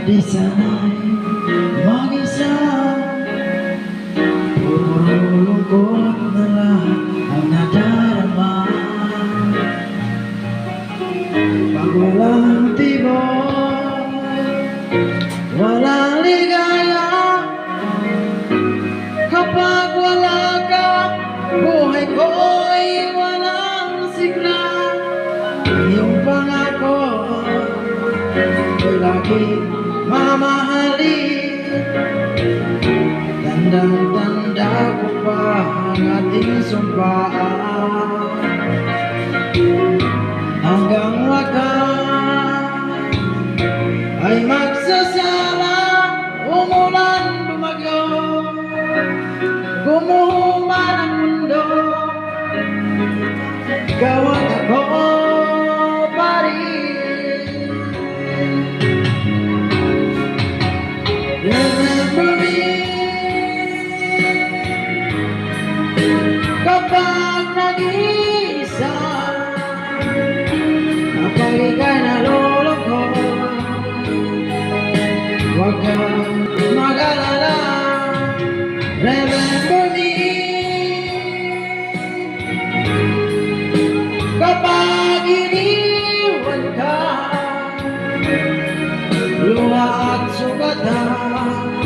Di sana'y mag-isa, puro lungkot na lang ang nadarama. Pag walang tibok, walang ligaya. Kapag wala ka, buhay ko'y walang sigla. Iyong pangako ko'y laging mamahalin. Tandang-tanda ko pa ang ating sumpaan. Hanggang wakas ay magsasama, umulan, bumagyo, gumuho man ang mundo, ikaw at ako pa rin. Remember me kapag nag-iisa, kapag ika'y nalulungkot, huwag kang mag-alala. Remember me kapag iniwan ka, luha at sugatan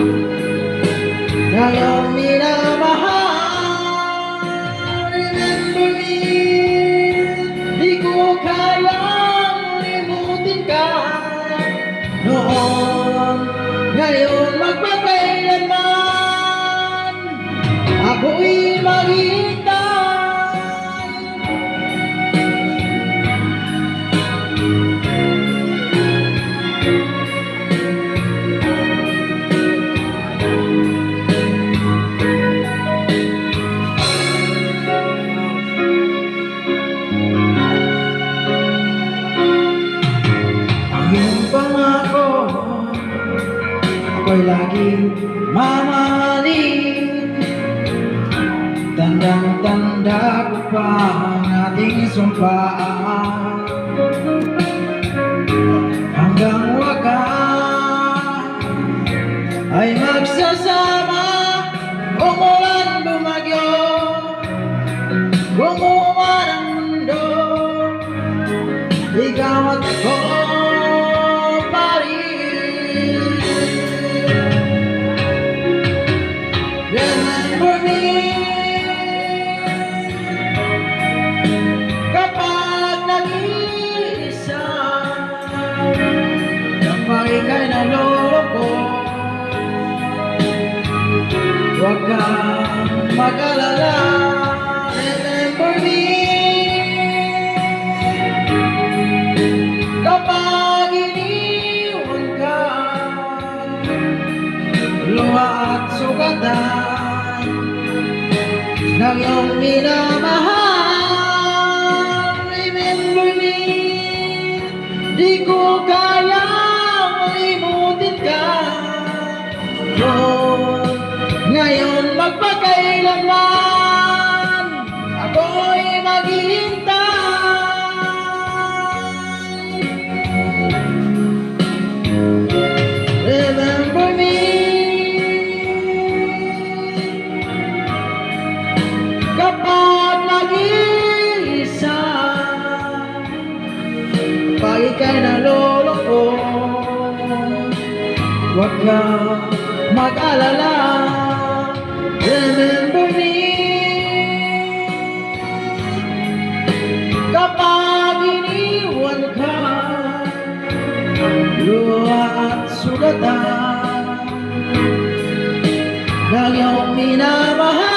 na iyong minamahal. Remember me, di ko kayang limutin ka noon, ngayon magpakailanman ako'y maghihintay. Ang iyong pangako ako'y laging mamahalin. Tandang-tanda ko pa ang ating sumpaan. Hanggang wakas ay magsasama, umulan, bumagyo, gumuman ang mundo, ikaw at ako pa rin. Remember me kapag nag-iisa, kapag ika'y nalulungkot, huwag kang mag-alala. Remember me kapag iniwan ka, luha at sugatan ng iyong minamahal. Remember me, di ko kayang limutin ka noon, ngayon magpakailanman ako'y maghihintay. Remember me kapag nag-iisa, kapag ika'y nalulungkot, huwag kang mag-alala. Remember me kapag iniwan ka, luha at sugatan ng iyong minamahal.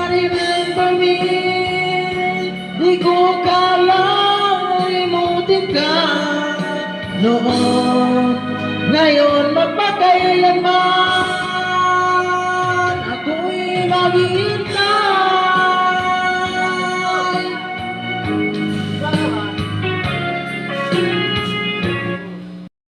Remember me, di ko kayang limutin ka noon, ngayon